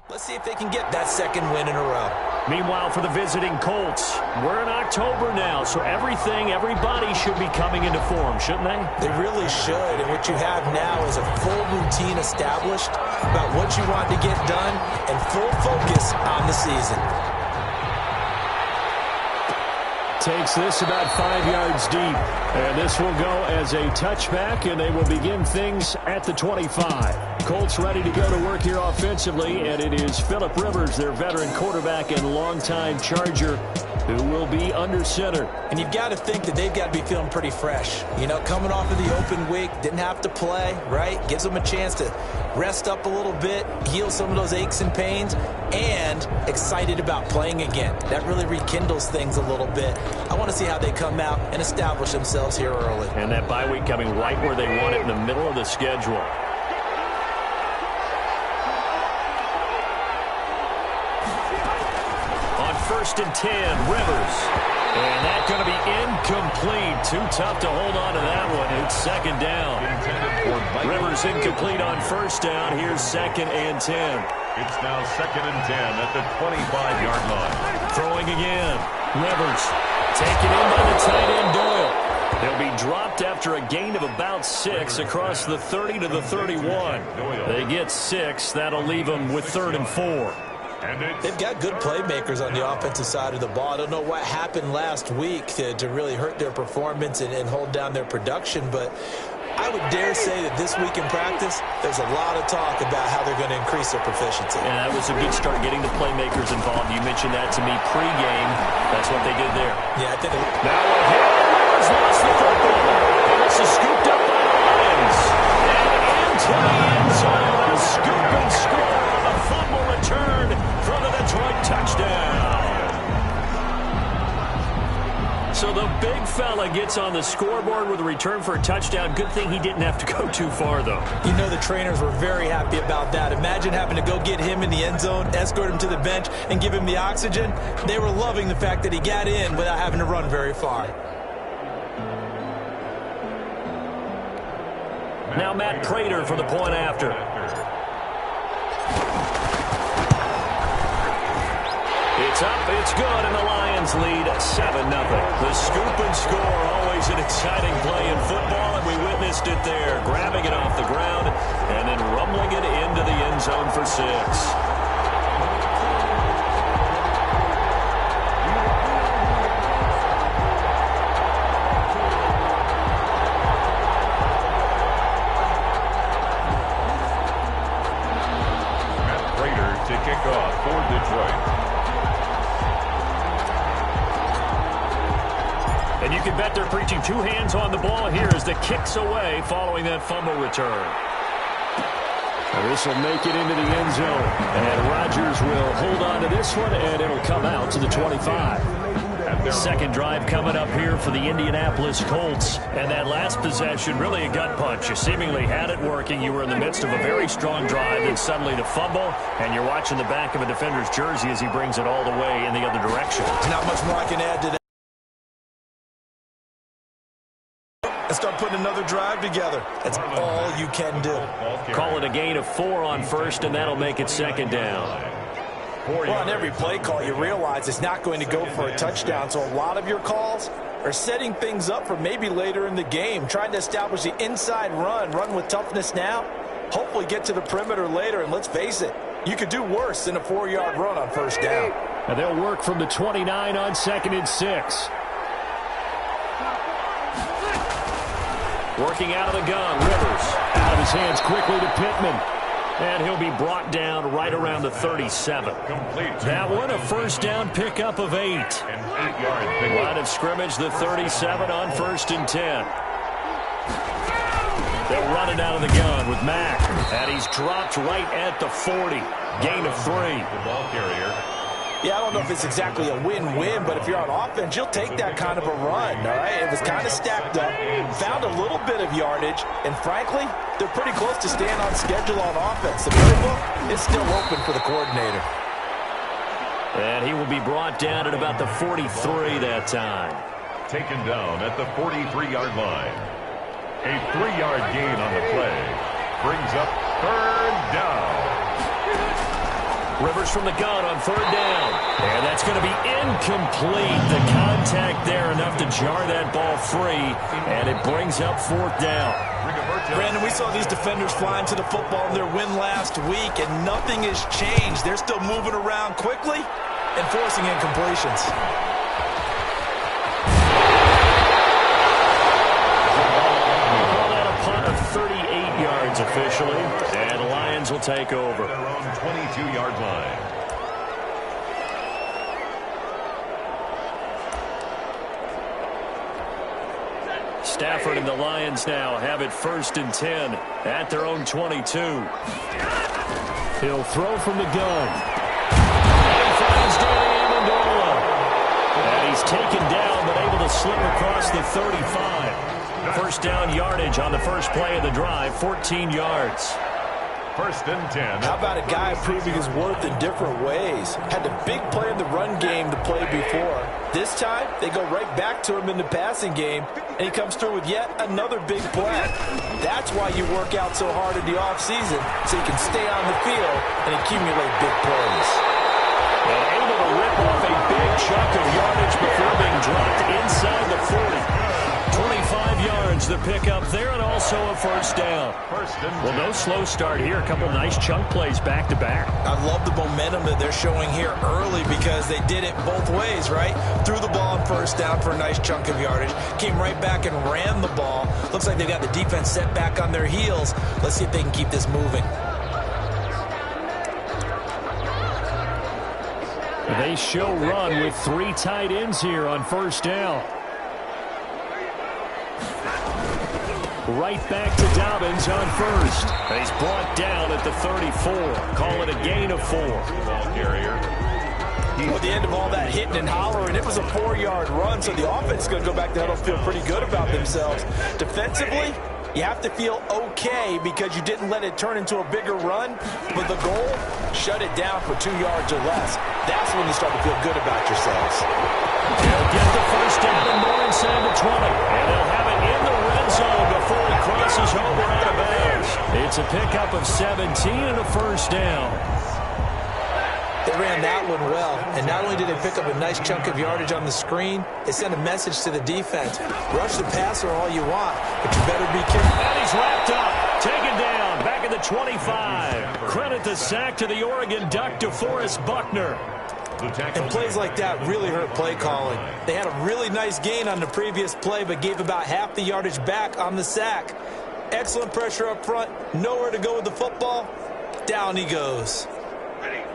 Let's see if they can get that second win in a row. Meanwhile, for the visiting Colts, we're in October now, so everybody should be coming into form, shouldn't they? They really should, and what you have now is a full routine established about what you want to get done and full focus on the season. Takes this about 5 yards deep, and this will go as a touchback, and they will begin things at the 25. Colts ready to go to work here offensively, and it is Phillip Rivers, their veteran quarterback and longtime Charger, who will be under center. And you've got to think that they've got to be feeling pretty fresh. You know, coming off of the open week, didn't have to play, right? Gives them a chance to rest up a little bit, heal some of those aches and pains, and excited about playing again. That really rekindles things a little bit. I want to see how they come out and establish themselves here early. And that bye week coming right where they want it in the middle of the schedule. First and 10, Rivers. And that's going to be incomplete. Too tough to hold on to that one. It's second down. Rivers incomplete on first down. Here's second and 10. It's now second and 10 at the 25-yard line. Throwing again. Rivers taken in by the tight end Doyle. They'll be dropped after a gain of about 6 across the 30 to the 31. They get 6. That'll leave them with 3rd and 4. They've got good playmakers on the offensive side of the ball. I don't know what happened last week to really hurt their performance and hold down their production, but I would dare say that this week in practice, there's a lot of talk about how they're going to increase their proficiency. And that was a good start, getting the playmakers involved. You mentioned that to me pregame. That's what they did there. Yeah, I think. Now Rivers lost the football. And this is scooped up by the Lions. And into the end zone, a scoop and score on the fumble return from the Detroit touchdown. So the big fella gets on the scoreboard with a return for a touchdown. Good thing he didn't have to go too far, though. You know the trainers were very happy about that. Imagine having to go get him in the end zone, escort him to the bench, and give him the oxygen. They were loving the fact that he got in without having to run very far. Now Matt Prater for the point after. It's up, it's good, and the Lions lead 7-0. The scoop and score, always an exciting play in football, and we witnessed it there, grabbing it off the ground and then rumbling it into the end zone for 6. Matt Prater to kick off for Detroit. And you can bet they're preaching 2 hands on the ball here as the kick's away following that fumble return. And this will make it into the end zone. And Rodgers will hold on to this one, and it'll come out to the 25. Second drive coming up here for the Indianapolis Colts. And that last possession, really a gut punch. You seemingly had it working. You were in the midst of a very strong drive, and suddenly the fumble, and you're watching the back of a defender's jersey as he brings it all the way in the other direction. There's not much more I can add to that. And start putting another drive together. That's all you can do. Call it a gain of 4 on first, and that'll make it second down. Well, on every play call, you realize it's not going to go for a touchdown, so a lot of your calls are setting things up for maybe later in the game, trying to establish the inside run with toughness now, hopefully get to the perimeter later, and let's face it, you could do worse than a 4-yard run on first down. And they'll work from the 29 on 2nd and 6. Working out of the gun, Rivers. Out of his hands quickly to Pittman. And he'll be brought down right around the 37. That one, a first down pickup of 8. Line of scrimmage, the 37 on 1st and 10. They'll run it out of the gun with Mack. And he's dropped right at the 40. Gain of 3. The ball carrier. Yeah, I don't know if it's exactly a win-win, but if you're on offense, you'll take that kind of a run, all right? It was kind of stacked up, found a little bit of yardage, and frankly, they're pretty close to staying on schedule on offense. The playbook is still open for the coordinator. And he will be brought down at about the 43 that time. Taken down at the 43-yard line. A 3-yard gain on the play brings up 3rd down. Rivers from the gun on third down. And that's going to be incomplete. The contact there enough to jar that ball free. And it brings up fourth down. Brandon, we saw these defenders flying to the football in their win last week, and nothing has changed. They're still moving around quickly and forcing incompletions. Call that a punt of 38 yards officially, and the Lions will take over. Their own 22-yard line. Stafford and the Lions now have it 1st and 10 at their own 22. He'll throw from the gun. And he finds Danny Amendola. And he's taken down but able to slip across the 35. First down yardage on the first play of the drive, 14 yards. 1st and 10. How about a guy proving his worth in different ways? Had the big play in the run game the play before. This time, they go right back to him in the passing game, and he comes through with yet another big play. That's why you work out so hard in the offseason, so you can stay on the field and accumulate big plays. And able to rip off a big chunk of yardage before being dropped inside the 40. 25 yards the pickup there, and also a first down. Well, no slow start here. A couple nice chunk plays back-to-back. I love the momentum that they're showing here early because they did it both ways, right? Threw the ball on first down for a nice chunk of yardage. Came right back and ran the ball. Looks like they've got the defense set back on their heels. Let's see if they can keep this moving. They show run with 3 tight ends here on first down. Right back to Dobbins on first. And he's brought down at the 34. Call it a gain of 4. Ball carrier. At the end of all that hitting and hollering, it was a 4-yard run, so the offense is going to go back to huddle, feel pretty good about themselves. Defensively, you have to feel okay because you didn't let it turn into a bigger run, but the goal, shut it down for 2 yards or less. That's when you start to feel good about yourselves. They'll get the first down and more inside the 20. And they'll have it in the red zone before he crosses over out of bounds. It's a pickup of 17 and a first down. They ran that one well, and not only did they pick up a nice chunk of yardage on the screen, they sent a message to the defense. Rush the passer all you want, but you better be careful. And he's wrapped up, taken down, back at the 25. Credit the sack to the Oregon Duck, DeForest Buckner. And plays like that really hurt play calling. They had a really nice gain on the previous play, but gave about half the yardage back on the sack. Excellent pressure up front, nowhere to go with the football. Down he goes.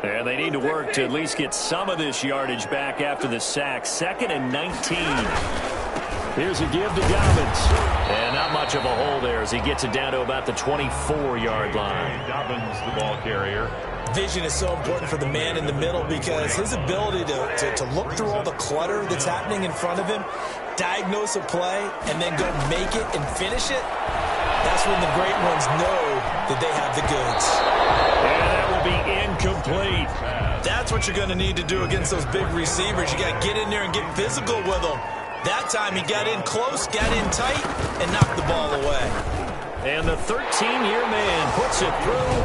And they need to work to at least get some of this yardage back after the sack. 2nd and 19. Here's a give to Dobbins. And not much of a hole there as he gets it down to about the 24-yard line. Dobbins, the ball carrier. Vision is so important for the man in the middle because his ability to look through all the clutter that's happening in front of him, diagnose a play, and then go make it and finish it, that's when the great ones know that they have the goods. And that will be incomplete. That's what you're going to need to do against those big receivers. You got to get in there and get physical with them. That time he got in close, got in tight, and knocked the ball away. And the 13-year man puts it through.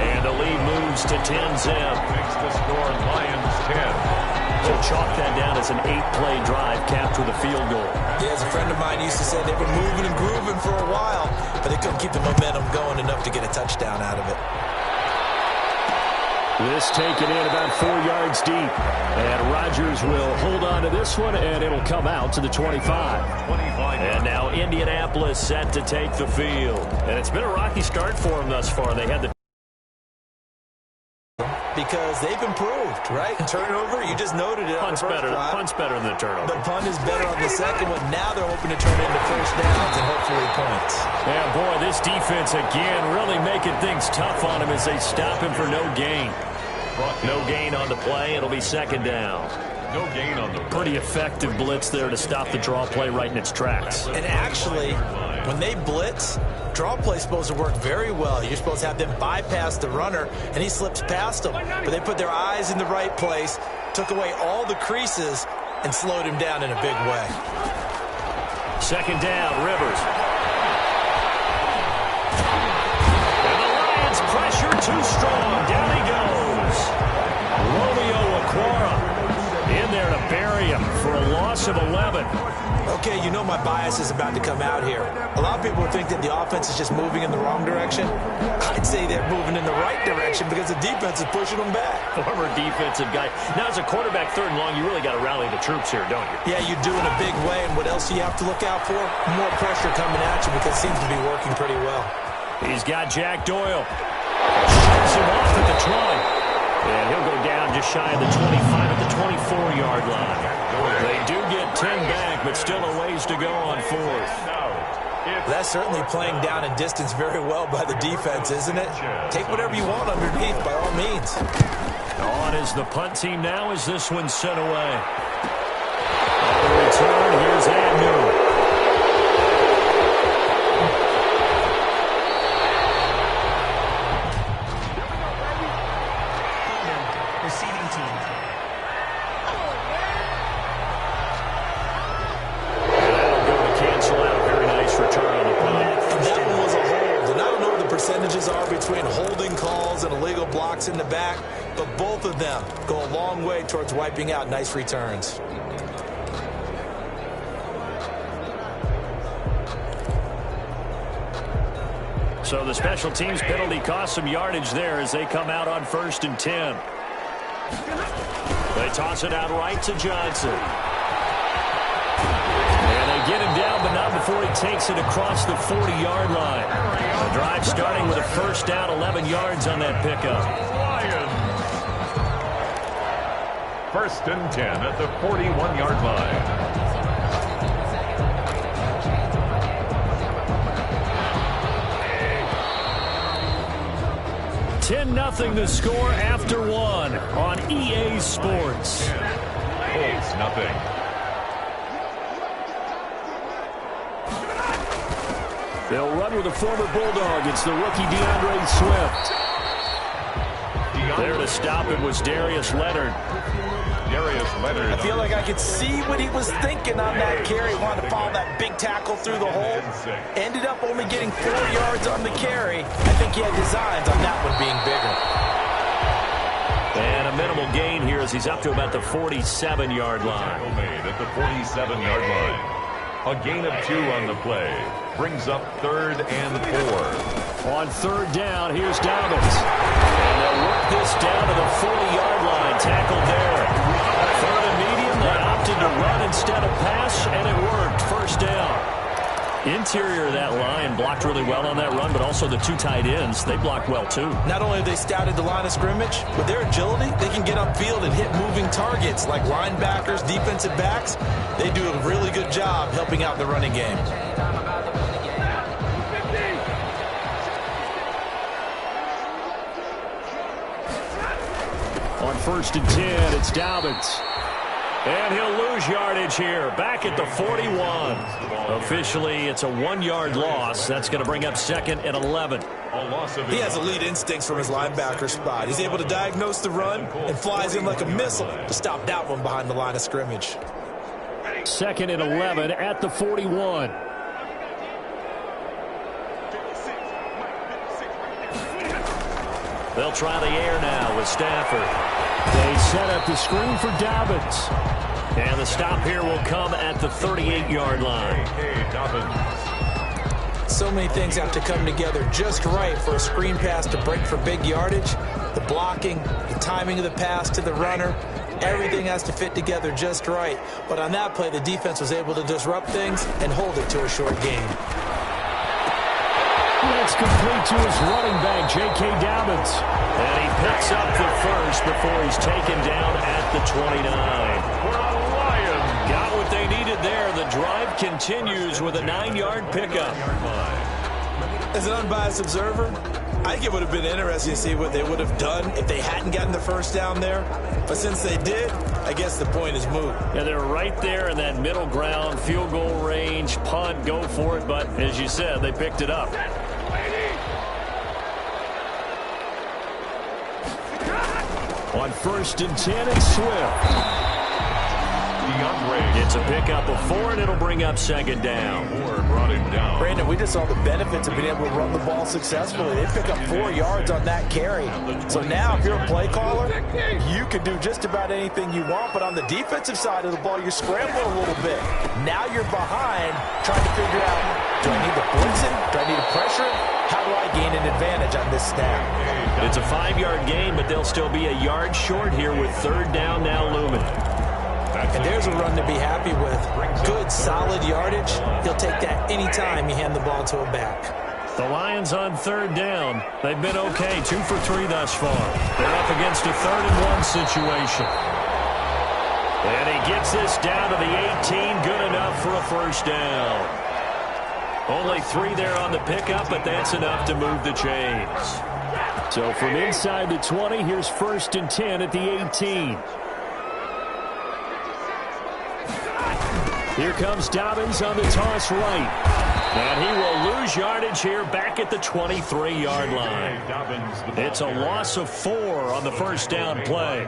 And the lead moves to 10-zip. Makes the score Lions 10. So chalk that down as an 8-play drive capped with a field goal. Yeah, as a friend of mine used to say, they were moving and grooving for a while, but they couldn't keep the momentum going enough to get a touchdown out of it. This taken in about 4 yards deep. And Rodgers will hold on to this one, and it'll come out to the 25. And now Indianapolis set to take the field. And it's been a rocky start for them thus far. They had the because they've improved, right? Turnover, you just noted it. Punt's better than the turnover. The punt is better on the second one. Now they're hoping to turn into first downs and hopefully points. Yeah, boy, this defense again really making things tough on him as they stop him for no gain. No gain on the play. It'll be 2nd down. No gain on the play. Pretty effective blitz there to stop the draw play right in its tracks. And actually, when they blitz, draw play's supposed to work very well. You're supposed to have them bypass the runner, and he slips past them. But they put their eyes in the right place, took away all the creases, and slowed him down in a big way. 2nd down, Rivers. And the Lions pressure too strong. Down he goes. loss of 11. Okay, you know my bias is about to come out here. A lot of people think that the offense is just moving in the wrong direction. I'd say they're moving in the right direction because the defense is pushing them back. Former defensive guy. Now, as a quarterback, 3rd and long, you really got to rally the troops here, don't you? Yeah, you do in a big way. And what else do you have to look out for? More pressure coming at you because it seems to be working pretty well. He's got Jack Doyle. Shoves him off at the 20. And he'll go down just shy of the 25 at the 24-yard line. They do get 10 back, but still a ways to go on 4th. That's certainly playing down in distance very well by the defense, isn't it? Take whatever you want underneath, by all means. On is the punt team now as this one's sent away. On the return, here's Agnew. In the back, but both of them go a long way towards wiping out nice returns. So the special teams penalty cost some yardage there as they come out on 1st and 10. They toss it out right to Johnson. And they get him down, but not before he takes it across the 40-yard line. The drive starting with a 1st down, 11 yards on that pickup. 1st and 10 at the 41-yard line. $10-0 the score after 1 on EA Sports. Colts nothing. They'll run with a former Bulldog. It's the rookie DeAndre Swift. There to stop it was Darius Leonard. I feel like I could see what he was thinking on that carry. Wanted to follow that big tackle through the hole. Ended up only getting 4 yards on the carry. I think he had designs on that one being bigger. And a minimal gain here as he's up to about the 47-yard line. Made at the 47-yard line. A gain of 2 on the play. Brings up 3rd and 4. On 3rd down, here's Dobbins. And they'll work this down to the 40-yard line. Tackled there. 3rd and medium, they opted to run instead of pass, and it worked. 1st down. Interior of that line blocked really well on that run, but also the 2 tight ends, they blocked well too. Not only have they scouted the line of scrimmage, with their agility, they can get upfield and hit moving targets like linebackers, defensive backs. They do a really good job helping out the running game. On 1st and 10, it's Dobbins. And he'll lose yardage here, back at the 41. Officially, it's a 1-yard loss. That's going to bring up 2nd and 11. He has elite instincts from his linebacker spot. He's able to diagnose the run and flies in like a missile to stop that one behind the line of scrimmage. 2nd and 11 at the 41. They'll try the air now with Stafford. They set up the screen for Dobbins. And the stop here will come at the 38-yard line. So many things have to come together just right for a screen pass to break for big yardage. The blocking, the timing of the pass to the runner, everything has to fit together just right. But on that play, the defense was able to disrupt things and hold it to a short gain. That's complete to his running back, J.K. Dobbins. And he picks up the 1st before he's taken down at the 29. Got what they needed there. The drive continues with a 9-yard pickup. As an unbiased observer, I think it would have been interesting to see what they would have done if they hadn't gotten the 1st down there. But since they did, I guess the point is moot. Yeah, they're right there in that middle ground, field goal range, punt, go for it. But as you said, they picked it up. On 1st and 10, it's Swift. It's a pickup of 4, and it'll bring up second down. Brought him down. Brandon, we just saw the benefits of being able to run the ball successfully. They pick up 4 yards on that carry. So now, if you're a play caller, you can do just about anything you want. But on the defensive side of the ball, you're scrambling a little bit. Now you're behind, trying to figure out, do I need to blitz him? Do I need to pressure him? How do I gain an advantage on this snap? It's a 5-yard gain, but they'll still be a yard short here with third down now looming. And there's a run to be happy with. Good, solid yardage. He'll take that anytime you hand the ball to him back. The Lions on third down. They've been okay, 2 for 3 thus far. They're up against a 3rd-and-1 situation. And he gets this down to the 18, good enough for a first down. Only 3 there on the pickup, but that's enough to move the chains. So from inside the 20, here's 1st and 10 at the 18. Here comes Dobbins on the toss right. And he will lose yardage here back at the 23-yard line. It's a loss of 4 on the first down play.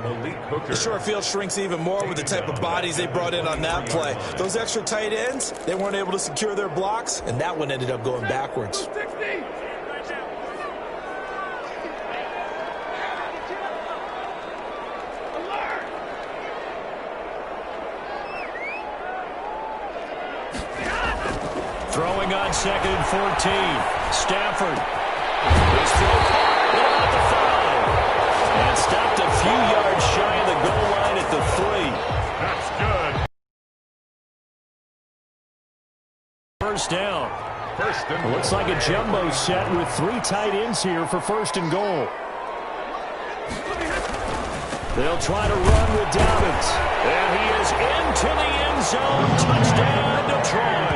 The short field shrinks even more with the type of bodies they brought in on that play. Those extra tight ends, they weren't able to secure their blocks, and that one ended up going backwards. Throwing on 2nd and 14. Stafford. This throw caught about the 5. And stopped a few yards shy of the goal line at the 3. That's good. First down. It looks like a jumbo set with 3 tight ends here for 1st and goal. They'll try to run with Dobbins. And he is into the end zone. Touchdown, Detroit.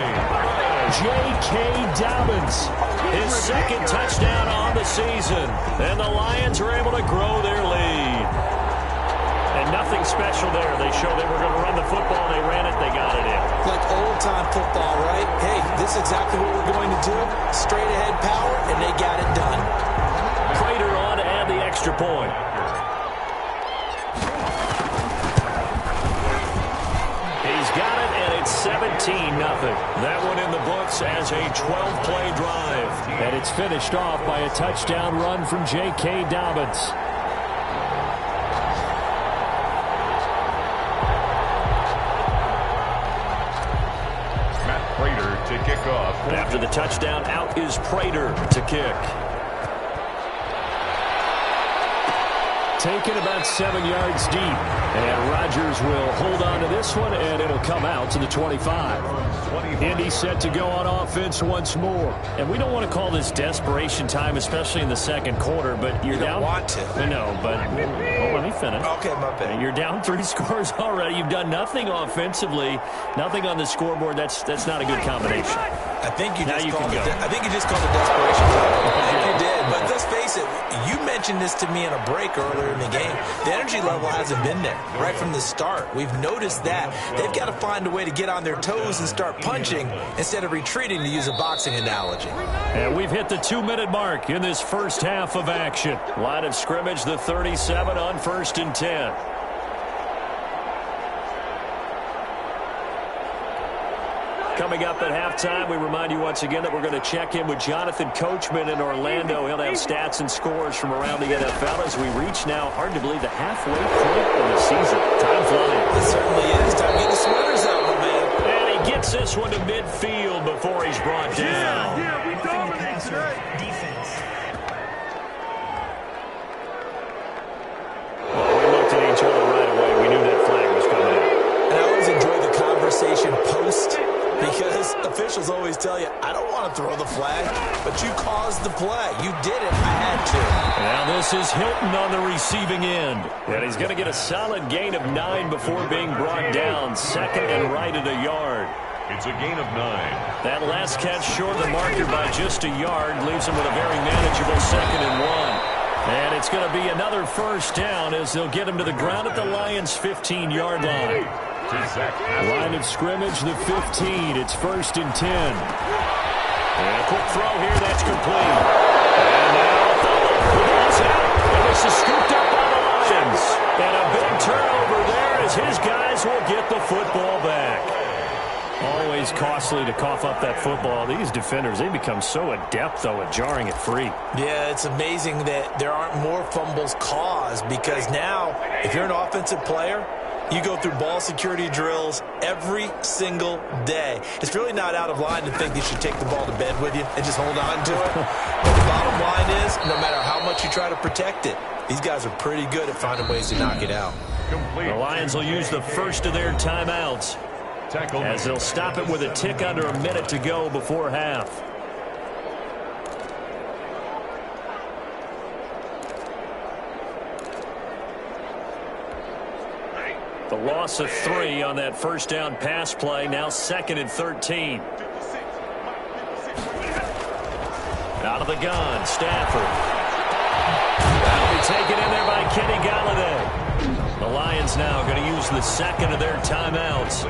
J.K. Dobbins, his 2nd touchdown on the season. And the Lions are able to grow their lead. And nothing special there. They showed they were going to run the football. They ran it. They got it in. Like old-time football, right? Hey, this is exactly what we're going to do. Straight-ahead power, and they got it done. Prater on to add the extra point. He's got it, and it's 17-0. That one in the books as a 12-play drive. And it's finished off by a touchdown run from J.K. Dobbins. Matt Prater to kick off. After the touchdown, out is Prater to kick. Taken about 7 yards deep. And Rodgers will hold on to this one, and it'll come out to the 25. Indy set to go on offense once more. And we don't want to call this desperation time, especially in the 2nd quarter, but you're down. You don't want to. I know, but let me finish. Okay, my bad. You're down 3 scores already. You've done nothing offensively, nothing on the scoreboard. That's not a good combination. I think you just called it. I think you just called it desperation time. I think you did. But let's face it, you mentioned this to me in a break earlier in the game. The energy level hasn't been there right from the start. We've noticed that. They've got to find a way to get on their toes and start punching instead of retreating, to use a boxing analogy. And we've hit the 2-minute mark in this first half of action. Line of scrimmage, the 37 on 1st and 10. Coming up at halftime, we remind you once again that we're going to check in with Jonathan Coachman in Orlando. He'll have stats and scores from around the NFL as we reach now, hard to believe, the halfway point of the season. Time flying. It certainly is. Time to get the sweaters out, my man. And he gets this one to midfield before he's brought down. Yeah, we dominate today. Defense. Well, we looked at each other right away. We knew that flag was coming out. And I always enjoy the conversation post, because officials always tell you, I don't want to throw the flag, but you caused the play. You did it. I had to. Now this is Hilton on the receiving end. And he's going to get a solid gain of 9 before being brought down. 2nd and right at a yard. It's a gain of 9. That last catch short of the marker by just a yard leaves him with a very manageable 2nd and 1. And it's going to be another first down as they'll get him to the ground at the Lions' 15-yard line. Line of scrimmage, the 15. It's 1st and 10. And a quick throw here. That's complete. And now the ball's out. And this is scooped up by the Lions. And a big turnover there as as his guys will get the football back. Always costly to cough up that football. These defenders, they become so adept, though, at jarring it free. Yeah, it's amazing that there aren't more fumbles caused, because now, if you're an offensive player, you go through ball security drills every single day. It's really not out of line to think you should take the ball to bed with you and just hold on to it. But the bottom line is, no matter how much you try to protect it, these guys are pretty good at finding ways to knock it out. Complete. The Lions will use the first of their timeouts, as they'll stop it with a tick under a minute to go before half. The loss of 3 on that first down pass play, now 2nd and 13. Out of the gun, Stafford. That'll be taken in there by Kenny Galladay. The Lions now going to use the second of their timeouts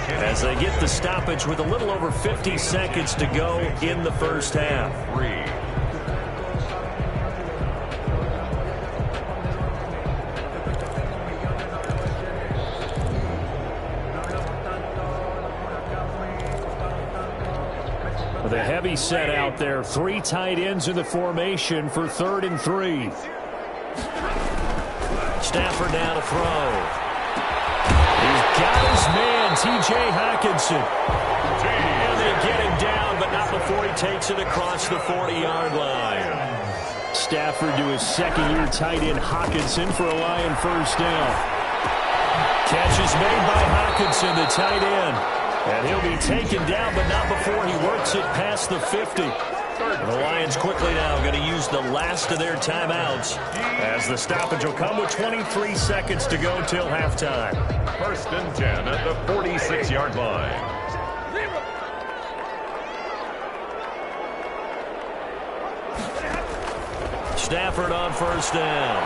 as they get the stoppage with a little over 50 seconds to go in the first half. With a heavy set out there, 3 tight ends in the formation for 3rd and 3. Stafford now to throw. He's got his man, T.J. Hockenson. And they get him down, but not before he takes it across the 40-yard line. Stafford to his second-year tight end, Hockenson, for a Lion first down. Catch is made by Hockenson, the tight end. And he'll be taken down, but not before he works it past the 50. And the Lions quickly now going to use the last of their timeouts, as the stoppage will come with 23 seconds to go till halftime. 1st and 10 at the 46-yard line. Stafford on first down.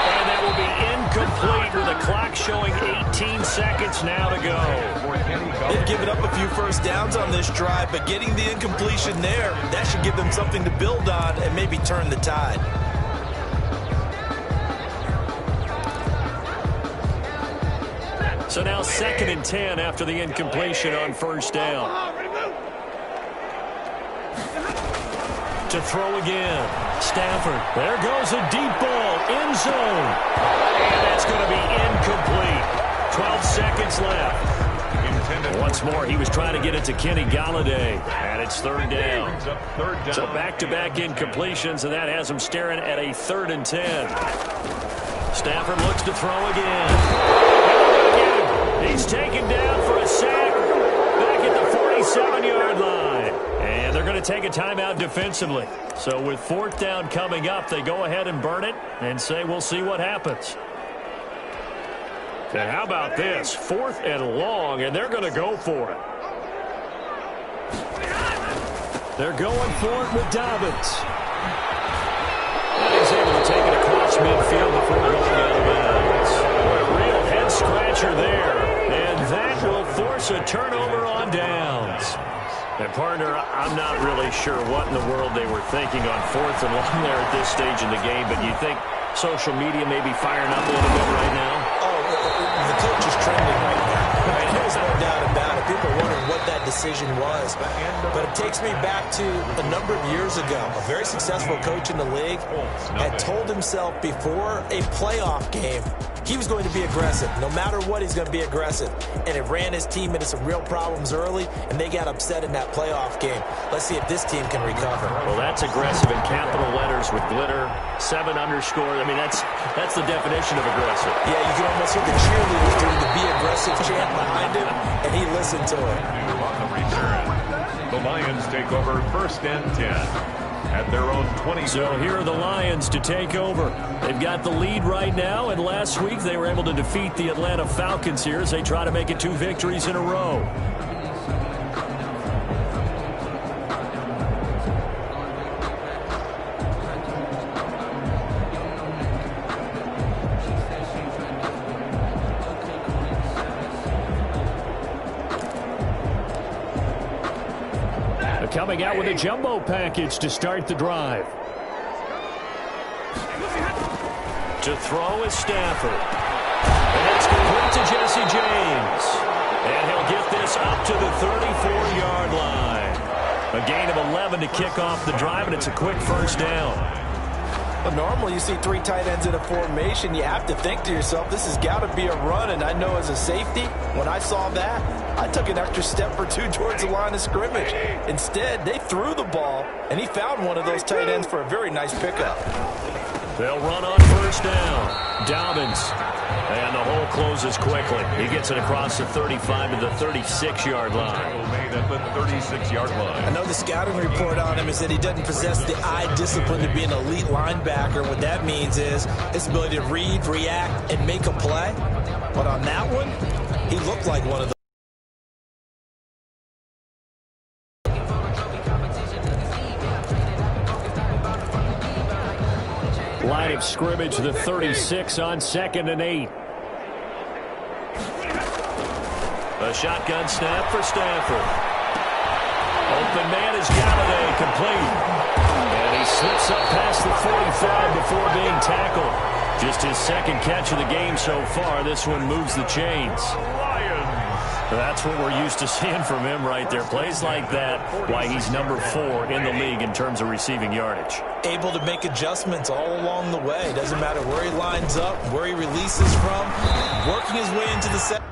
And that will be incomplete with the clock showing 18 seconds now to go. They've given up a few first downs on this drive, but getting the incompletion there, that should give them something to build on and maybe turn the tide. So now 2nd and 10 after the incompletion on first down. To throw again. Stafford. There goes a deep ball. End zone. And that's going to be incomplete. 12 seconds left. Once more, he was trying to get it to Kenny Galladay. And it's 3rd down. So back-to-back incompletions, and that has him staring at a 3rd and 10. Stafford looks to throw again. He's taken down for a sack back at the 47-yard line. And they're going to take a timeout defensively. So with 4th down coming up, they go ahead and burn it and say we'll see what happens. And how about this? 4th and long, and they're going to go for it. They're going for it with Dobbins. And he's able to take it across midfield before going out of bounds. A real head-scratcher there. And that will force a turnover on downs. And, partner, I'm not really sure what in the world they were thinking on 4th and long there at this stage in the game, but you think social media may be firing up a little bit right now? The coach is trending right now. Right? There's no doubt about it. People are wondering what that decision was. But it takes me back to a number of years ago. A very successful coach in the league had told himself before a playoff game he was going to be aggressive. No matter what, he's going to be aggressive. And it ran his team into some real problems early, and they got upset in that playoff game. Let's see if this team can recover. Well, that's aggressive in capital letters with glitter, 7 underscore. I mean, that's the definition of aggressive. Yeah, you can almost hear the cheerleaders doing the be aggressive chant behind him, and he listened to it. On the return, the Lions take over 1st and 10. At their own 20. So here are the Lions to take over. They've got the lead right now, and last week they were able to defeat the Atlanta Falcons here as they try to make it 2 victories in a row. Coming out with a jumbo package to start the drive. To throw is Stafford. to Jesse James. And he'll get this up to the 34-yard line. A gain of 11 to kick off the drive, and it's a quick first down. But normally you see three tight ends in a formation, you have to think to yourself, this has got to be a run. And I know as a safety, when I saw that, I took an extra step or two towards the line of scrimmage. Instead, they threw the ball, and he found one of those tight ends for a very nice pickup. They'll run on first down. Tw0MinsLate422's. And the hole closes quickly. He gets it across the 35 to the 36-yard line. Made at the 36-yard line. I know the scouting report on him is that he doesn't possess the eye discipline to be an elite linebacker. What that means is his ability to read, react, and make a play. But on that one, he looked like one of the line of scrimmage, the 36 on 2nd and 8. A shotgun snap for Stafford. Open man has got it, complete. And he slips up past the 45 before being tackled. Just his second catch of the game so far. This one moves the chains. That's what we're used to seeing from him right there. Plays like that, why he's number 4 in the league in terms of receiving yardage. able to make adjustments all along the way. Doesn't matter where he lines up, where he releases from, working his way into the set.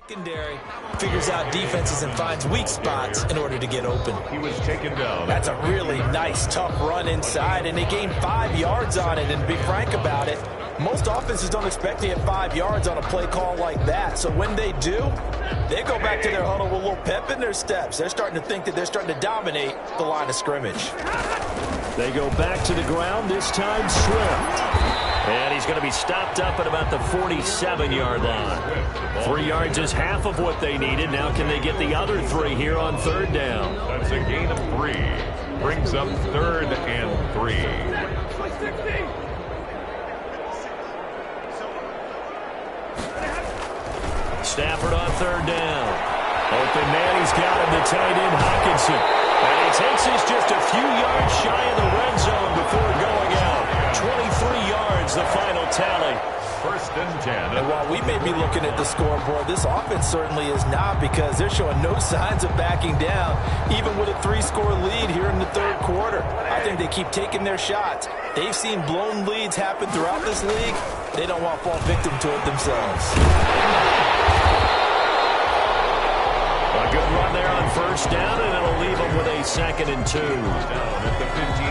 Secondary figures out defenses and finds weak spots in order to get open. He was taken down. That's a really nice, tough run inside, and they gained 5 yards on it. And to be frank about it, most offenses don't expect to get 5 yards on a play call like that. So when they do, they go back to their huddle with a little pep in their steps. They're starting to think that they're starting to dominate the line of scrimmage. They go back to the ground, this time Swift. And he's going to be stopped up at about the 47-yard line. 3 yards is half of what they needed. Now can they get the other 3 here on third down? That's a gain of 3. Brings up 3rd and 3. Stafford on third down. Open man, he's got him, the tight end Hockenson. And he takes this just a few yards shy of the red zone before going out. 23 yards, the final tally. 1st and 10. And while we may be looking at the scoreboard, this offense certainly is not, because they're showing no signs of backing down, even with a 3-score lead here in the 3rd quarter. I think they keep taking their shots. They've seen blown leads happen throughout this league. They don't want to fall victim to it themselves. A good run there on 1st down, and it'll leave them with a 2nd and 2.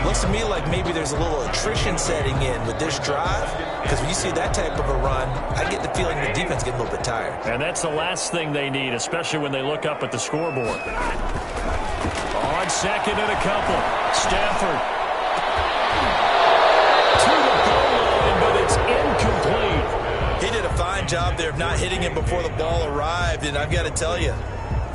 Looks to me like maybe there's a little attrition setting in with this drive, because when you see that type of a run, I get the feeling the defense gets a little bit tired. And that's the last thing they need, especially when they look up at the scoreboard. On 2nd and a couple, Stafford to the goal line, but it's incomplete. He did a fine job there of not hitting it before the ball arrived, and I've got to tell you,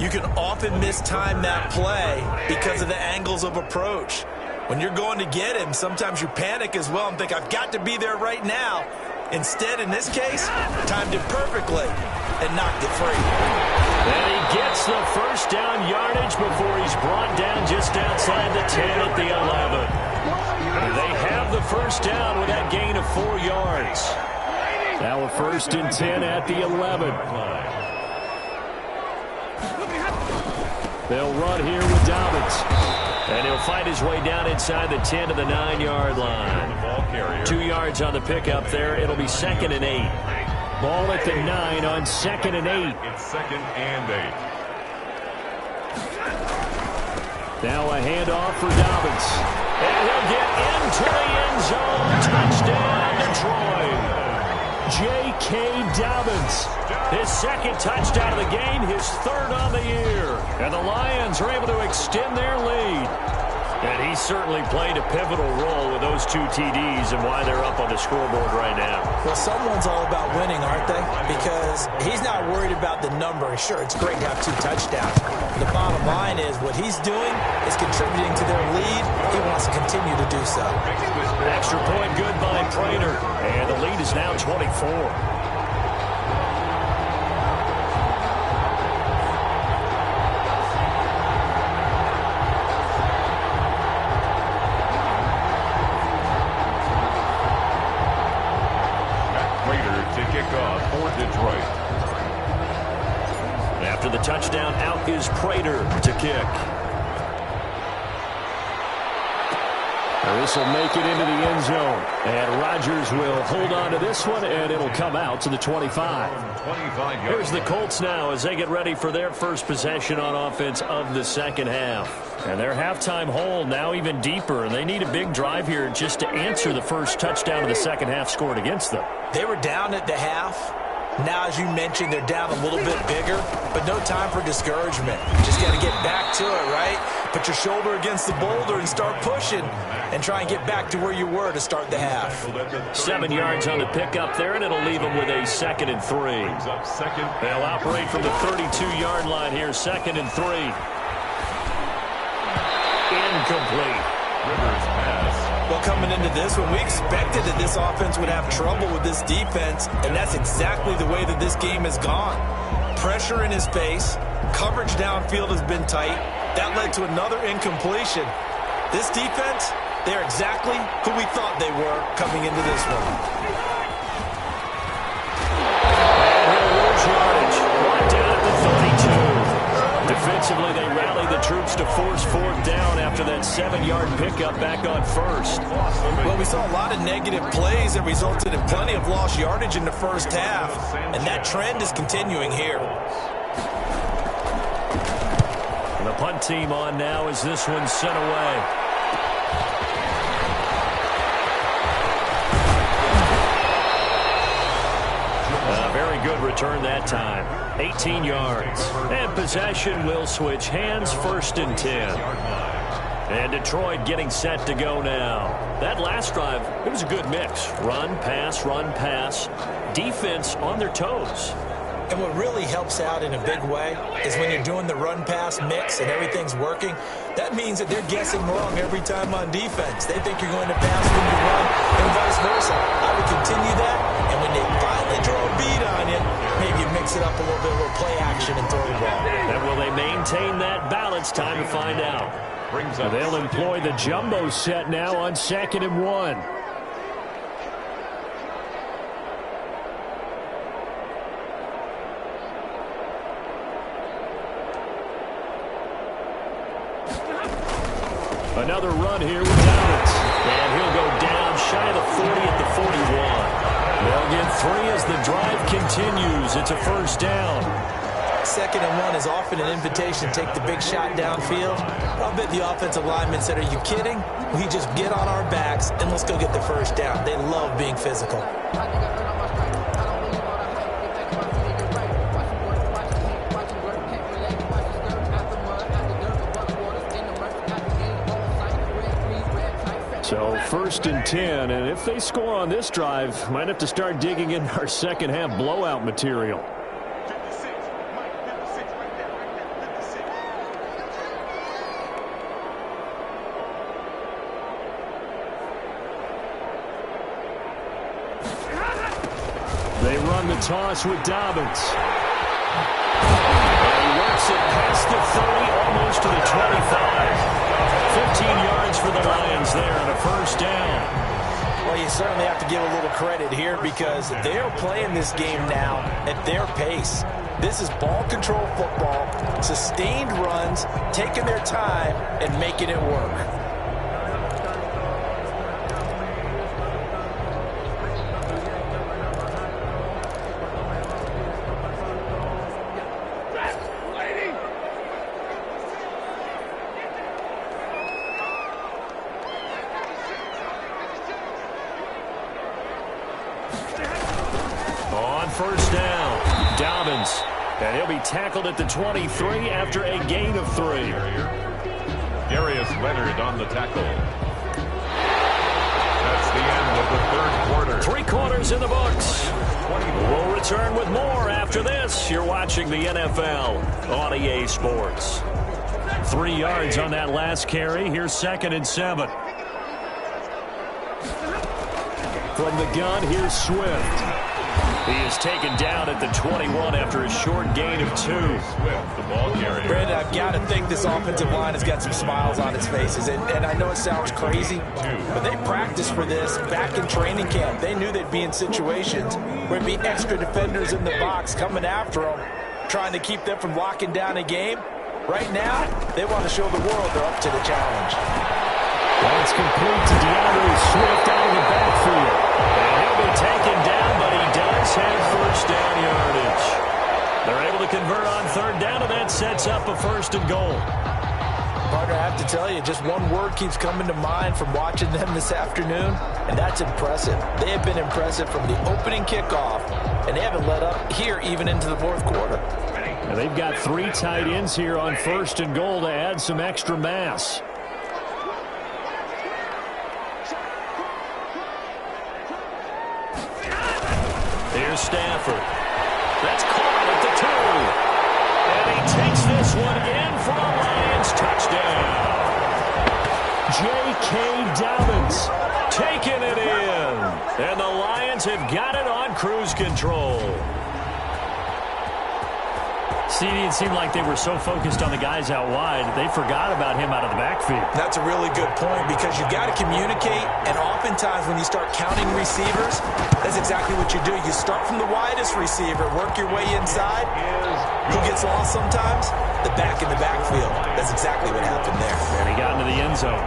you can often mistime that play because of the angles of approach. When you're going to get him, sometimes you panic as well and think, I've got to be there right now. Instead, in this case, timed it perfectly and knocked it free. And he gets the 1st down yardage before he's brought down just outside the 10 at the 11. They have the 1st down with that gain of 4 yards. Now a 1st and 10 at the 11. They'll run here with Dobbins. And he'll find his way down inside the 10 to the 9-yard line. 2 yards on the pickup there. It'll be 2nd and 8. Ball at the 9 on 2nd and 8. It's 2nd and 8. Now a handoff for Dobbins. And he'll get into the end zone. Touchdown, Detroit. J.K. Dobbins. His 2nd touchdown of the game, his 3rd on the year. And the Lions are able to extend their lead. And he certainly played a pivotal role with those 2 TDs and why they're up on the scoreboard right now. Well, someone's all about winning, aren't they? Because he's not worried about the number. Sure, it's great to have 2 touchdowns. The bottom line is what he's doing is contributing to their lead. He wants to continue to do so. Extra point good by Prater. And the lead is now 24. After the touchdown, out is Prater to kick. This will make it into the end zone. And Rodgers will hold on to this one, and it'll come out to the 25. Here's the Colts now as they get ready for their first possession on offense of the 2nd half. And their halftime hole now even deeper, and they need a big drive here just to answer the first touchdown of the 2nd half scored against them. They were down at the half. Now, as you mentioned, they're down a little bit bigger, but no time for discouragement. Just got to get back to it, right? Put your shoulder against the boulder and start pushing and try and get back to where you were to start the half. 7 yards on the pickup there, and it'll leave them with a 2nd and 3. They'll operate from the 32-yard line here, 2nd and 3. Incomplete. Rivers pass. Well, coming into this one, we expected that this offense would have trouble with this defense, and that's exactly the way that this game has gone. Pressure in his face, coverage downfield has been tight. That led to another incompletion. This defense, they're exactly who we thought they were coming into this one. And he'll lose yardage. Brought down at the 32. Defensively, they rallied the troops to force 4th down after that 7-yard pickup back on 1st. Well, we saw a lot of negative plays that resulted in plenty of lost yardage in the first half, and that trend is continuing here. punt team on now as this one's sent away. Very good return that time. 18 yards. And possession will switch hands, 1st and 10. And Detroit getting set to go now. That last drive, it was a good mix. Run, pass, defense on their toes. And what really helps out in a big way is when you're doing the run-pass mix and everything's working, that means that they're guessing wrong every time on defense. They think you're going to pass when you run and vice versa. I would continue that, and when they finally draw a beat on you, maybe you mix it up a little bit, a little play action and throw the ball. And will they maintain that balance? Time to find out. They'll employ the jumbo set now on 2nd and 1. Another run here with Dobbins. And he'll go down shy of the 40 at the 41. They'll get 3 as the drive continues. It's a 1st down. 2nd and 1 is often an invitation to take the big shot downfield. I'll bet the offensive linemen said, are you kidding? We just get on our backs and let's go get the 1st down. They love being physical. So 1st and 10, and if they score on this drive, might have to start digging in our second half blowout material. They run the toss with Dobbins. And he works it past the 30, almost to the 25. 15 yards for the Lions there on a 1st down. Well, you certainly have to give a little credit here because they're playing this game now at their pace. This is ball control football, sustained runs, taking their time and making it work. On 1st down, Dobbins. And he'll be tackled at the 23 after a gain of 3. Darius Leonard on the tackle. That's the end of the 3rd quarter. 3 quarters in the books. We'll return with more after this. You're watching the NFL on EA Sports. 3 yards on that last carry. Here's 2nd and 7. From the gun, here's Swift. He is taken down at the 21 after a short gain of 2. Swift, the ball carrier. Brandon, I've got to think this offensive line has got some smiles on its faces. And I know it sounds crazy, but they practiced for this back in training camp. They knew they'd be in situations where there'd be extra defenders in the box coming after them, trying to keep them from locking down a game. Right now, they want to show the world they're up to the challenge. Well, it's complete to DeAndre Swift out of the backfield. And he'll be taken down, but he does have 1st down yardage. They're able to convert on 3rd down, and that sets up a 1st and goal. Partner, I have to tell you, just one word keeps coming to mind from watching them this afternoon, and that's impressive. They have been impressive from the opening kickoff, and they haven't let up here even into the 4th quarter. And they've got 3 tight ends here on 1st and goal to add some extra mass. Here's Stafford. That's caught at the 2. And he takes this one in for a Lions touchdown. J.K. Dobbins taking it in. And the Lions have got it on cruise control. It seemed like they were so focused on the guys out wide, they forgot about him out of the backfield. That's a really good point because you've got to communicate, and oftentimes when you start counting receivers, that's exactly what you do. You start from the widest receiver, work your way inside. Who gets lost sometimes? The back in the backfield. That's exactly what happened there. And he got into the end zone.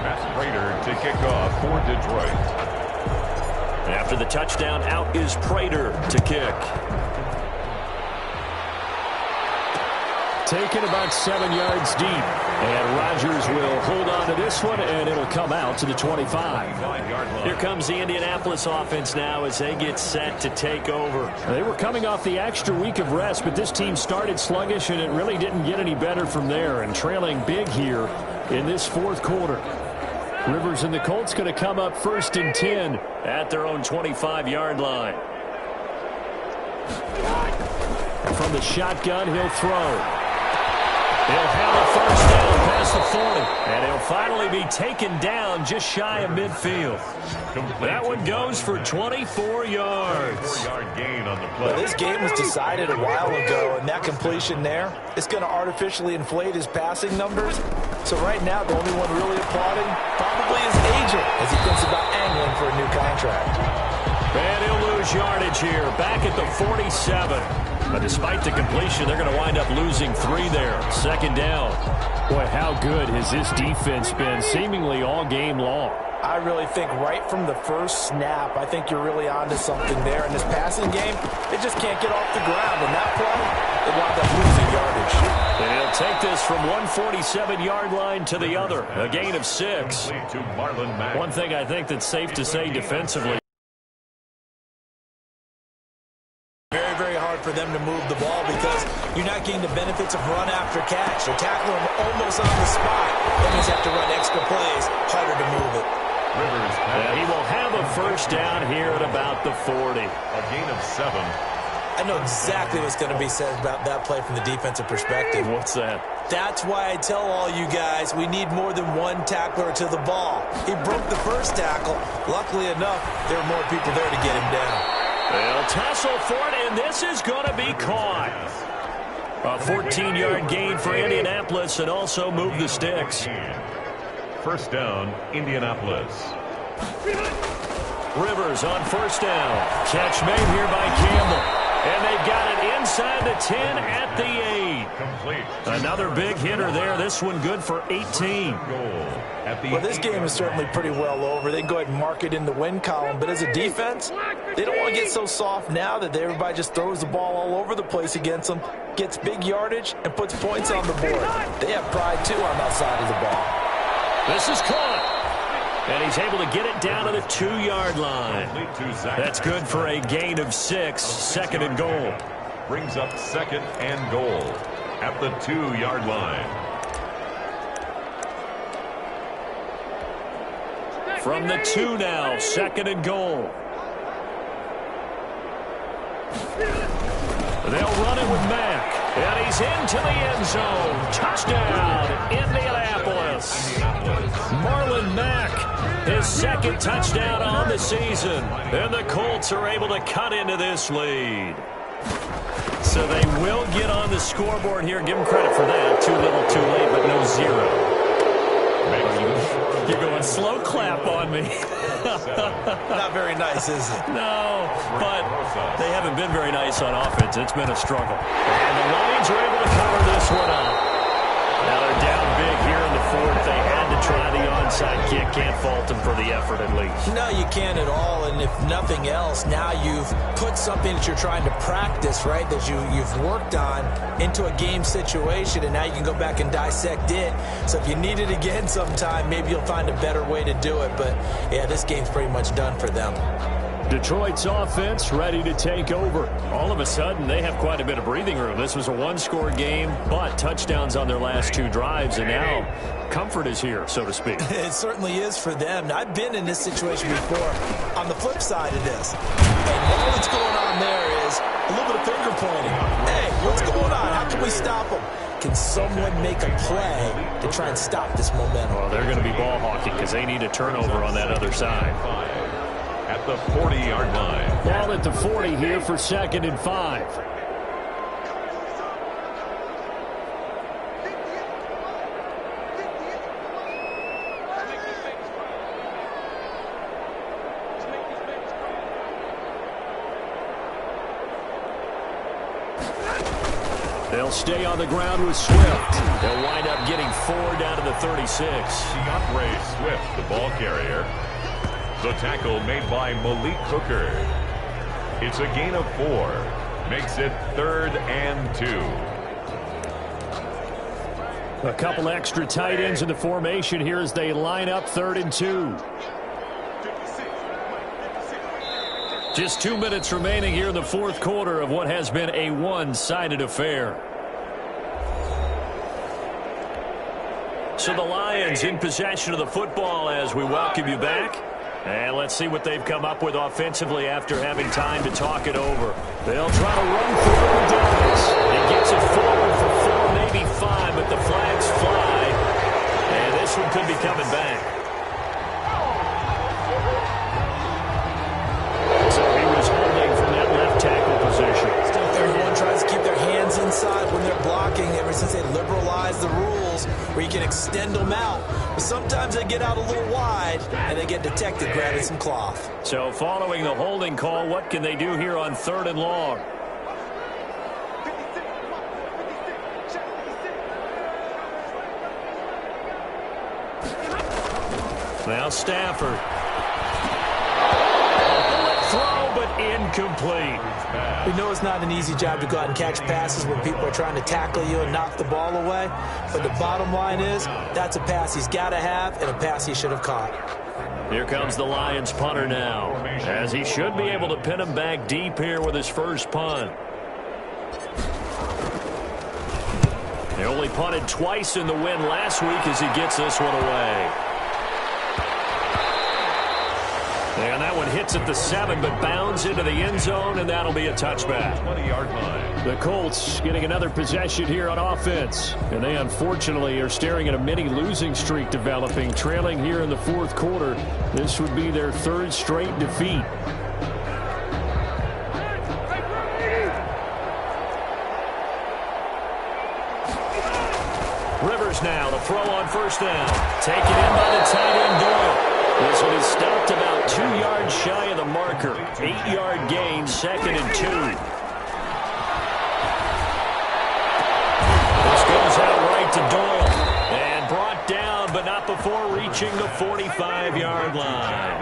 Matt Prater to kick off for Detroit. After the touchdown, out is Prater to kick. Taken about 7 yards deep. And Rodgers will hold on to this one, and it'll come out to the 25. Here comes the Indianapolis offense now as they get set to take over. They were coming off the extra week of rest, but this team started sluggish, and it really didn't get any better from there. And trailing big here in this fourth quarter. Rivers and the Colts going to come up 1st and 10 at their own 25-yard line. From the shotgun, he'll throw. He'll have a first down past the 40. And he'll finally be taken down just shy of midfield. That one goes for 24 yards. 4-yard gain on the play. Well, this game was decided a while ago, and that completion there is going to artificially inflate his passing numbers. So right now, the only one really applauding probably his agent as he thinks about angling for a new contract. And he'll lose yardage here, back at the 47. But despite the completion, they're going to wind up losing 3 there. 2nd down. Boy, how good has this defense been seemingly all game long? I really think right from the first snap, I think you're really onto something there. In this passing game, they just can't get off the ground. And that play, they wound up losing yardage. And he'll take this from 147-yard line to the other. A gain of 6. One thing I think that's safe to say defensively. Very hard for them to move the ball because you're not getting the benefits of run after catch. They're tackling them almost on the spot. That means you have to run extra plays, harder to move it. He will have a first down here at about the 40. A gain of 7. I know exactly what's going to be said about that play from the defensive perspective. What's that? That's why I tell all you guys we need more than one tackler to the ball. He broke the first tackle. Luckily enough, there were more people there to get him down. They'll tussle for it, and this is going to be caught. A 14-yard gain for Indianapolis and also move the sticks. First down, Indianapolis. Rivers on first down. Catch made here by Campbell. And they've got it inside the 10 at the 8. Complete. Another big hitter there. This one good for 18. Well, this game is certainly pretty well over. They can go ahead and mark it in the win column. But as a defense, they don't want to get so soft now that everybody just throws the ball all over the place against them, gets big yardage, and puts points on the board. They have pride, too, on that side of the ball. This is caught. And he's able to get it down to the 2-yard line. That's good for a gain of 6. 2nd and goal. Brings up 2nd and goal at the 2-yard line. From the 2 now, 2nd and goal. They'll run it with Mack. And he's into the end zone. Touchdown, Indianapolis. Marlon Mack, his 2nd touchdown on the season. And the Colts are able to cut into this lead. So they will get on the scoreboard here. Give them credit for that. Too little, too late, but no 0. You're going slow clap on me. Not very nice, is it? No, but they haven't been very nice on offense. It's been a struggle. And the Lions are able to cover this one up. Now they're down big here in the 4th. They had to try the onside kick. Can't fault them for the effort at least. No, you can't at all. And if nothing else, now you've put something that you're trying to practice, right, that you've worked on into a game situation, and now you can go back and dissect it. So if you need it again sometime, maybe you'll find a better way to do it. But, yeah, this game's pretty much done for them. Detroit's offense ready to take over. All of a sudden, they have quite a bit of breathing room. This was a one-score game, but touchdowns on their last 2 drives, and now comfort is here, so to speak. It certainly is for them. Now, I've been in this situation before on the flip side of this. And all that's going on there is a little bit of finger pointing. Hey, what's going on? How can we stop them? Can someone make a play to try and stop this momentum? Well, they're going to be ball hawking because they need a turnover on that other side. At the 40-yard line. Ball at the 40 here for 2nd and 5. They'll stay on the ground with Swift. They'll wind up getting 4 down to the 36. DeAndre Swift, the ball carrier. The tackle made by Malik Hooker. It's a gain of 4. Makes it 3rd and 2. A couple extra tight ends in the formation here as they line up 3rd and 2. Just 2 minutes remaining here in the fourth quarter of what has been a one-sided affair. So the Lions in possession of the football as we welcome you back. And let's see what they've come up with offensively after having time to talk it over. They'll try to run through the Davis. He gets it forward for 4, maybe 5, but the flags fly. And this one could be coming back. So he was holding from that left tackle position. Still, everyone tries to keep their hands inside when they're blocking ever since they liberalized the rules where you can extend them out. But sometimes they get out a little wide and they get detected grabbing some cloth. So following the holding call, what can they do here on 3rd and long? Now Stafford. Throw, but incomplete. We know it's not an easy job to go out and catch passes when people are trying to tackle you and knock the ball away. But the bottom line is, that's a pass he's got to have and a pass he should have caught. Here comes the Lions punter now, as he should be able to pin him back deep here with his first punt. They only punted twice in the win last week as he gets this one away. And that one hits at the 7, but bounds into the end zone, and that'll be a touchback. 20-yard line. The Colts getting another possession here on offense. And they unfortunately are staring at a mini losing streak developing, trailing here in the fourth quarter. This would be their 3rd straight defeat. Rivers now, the throw on first down. Taken in by the tight end Doyle. This one is stopped about 2 yards shy of the marker. 8-yard gain, 2nd and 2. This goes out right to Doyle. And brought down, but not before reaching the 45-yard line.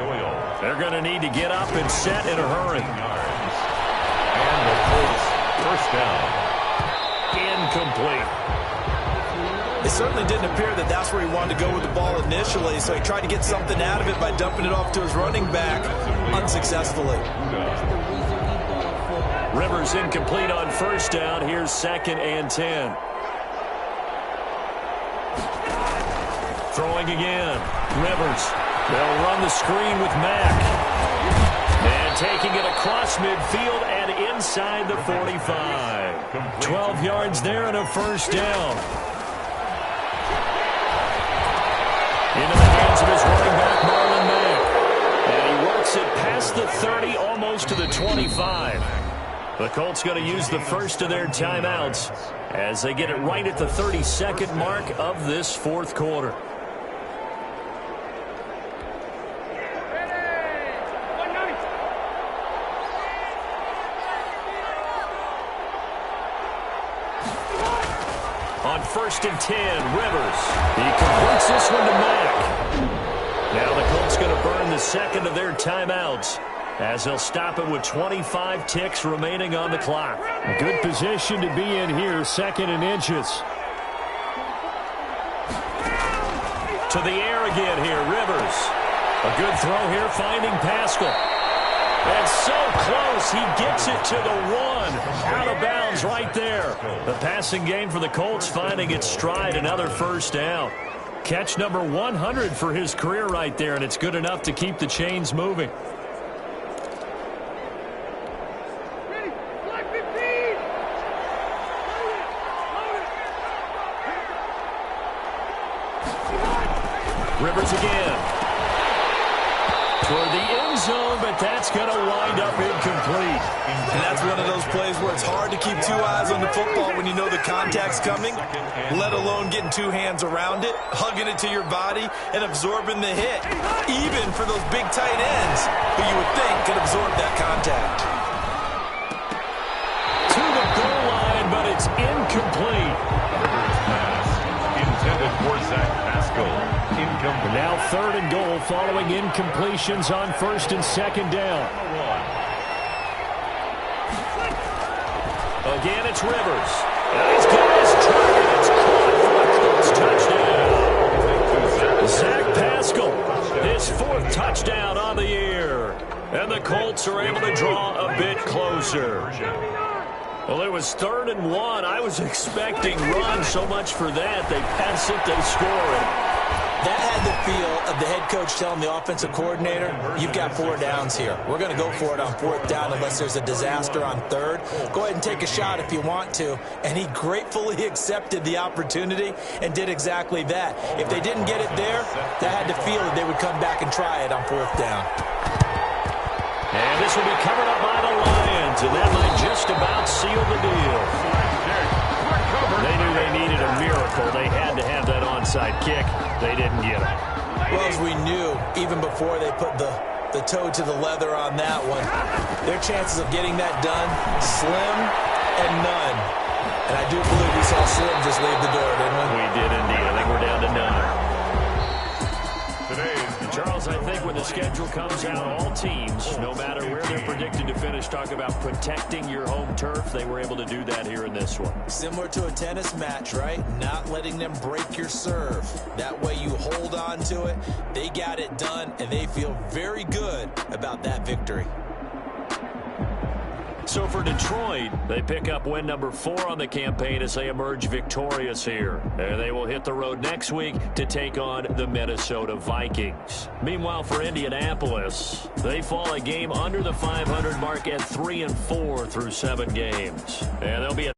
They're going to need to get up and set in a hurry. And the Colts first down. Incomplete. It certainly didn't appear that that's where he wanted to go with the ball initially, so he tried to get something out of it by dumping it off to his running back unsuccessfully. Rivers incomplete on first down. Here's 2nd and 10. Throwing again. Rivers. They'll run the screen with Mack. And taking it across midfield and inside the 45. 12 yards there and a first down. Into the hands of his running back, Marlon Mack. And he works it past the 30, almost to the 25. The Colts going to use the first of their timeouts as they get it right at the 32nd mark of this fourth quarter. On 1st and 10, Rivers. He completes this one to Mack. Now the Colts going to burn the second of their timeouts as they'll stop it with 25 ticks remaining on the clock. A good position to be in here, 2nd and inches. To the air again here, Rivers. A good throw here, finding Pascal. And so close, he gets it to the 1. Out of bounds right there. The passing game for the Colts finding its stride, another first down. Catch number 100 for his career right there, and it's good enough to keep the chains moving. Rivers again. Toward the end zone, but that's going to wind up incomplete. And that's one of those plays where it's hard to keep 2 eyes on the football when you know the contact's coming, let alone getting 2 hands around it, hugging it to your body, and absorbing the hit, even for those big tight ends who you would think could absorb that contact. To the goal line, but it's incomplete. Intended for Zach Pascal. Incomplete. Now 3rd and goal following incompletions on 1st and 2nd down. Again, it's Rivers. And he's got his target. It's caught for the Colts And the Colts are able to draw a bit closer. Well, it was 3rd and 1. I was expecting run. So much for that. They pass it, they score it. That had the feel of the head coach telling the offensive coordinator, you've got 4 downs here. We're going to go for it on 4th down unless there's a disaster on 3rd. Go ahead and take a shot if you want to. And he gratefully accepted the opportunity and did exactly that. If they didn't get it there, that had the feel that they would come back and try it on 4th down. And this will be covered up by the Lions, and that might just about seal the deal. They knew they needed a miracle. They had to have that onside kick. They didn't get it. Well, as we knew, even before they put the toe to the leather on that one, their chances of getting that done, slim and none. And I do believe we saw Slim just leave the door, didn't we? We did indeed. I think we're down to none. Charles, I think when the schedule comes out, all teams, no matter where they're predicted to finish, talk about protecting your home turf. They were able to do that here in this one. Similar to a tennis match, right? Not letting them break your serve. That way you hold on to it. They got it done, and they feel very good about that victory. So for Detroit, they pick up win number 4 on the campaign as they emerge victorious here. And they will hit the road next week to take on the Minnesota Vikings. Meanwhile, for Indianapolis, they fall a game under the 500 mark at 3-4 through 7 games. And they'll be a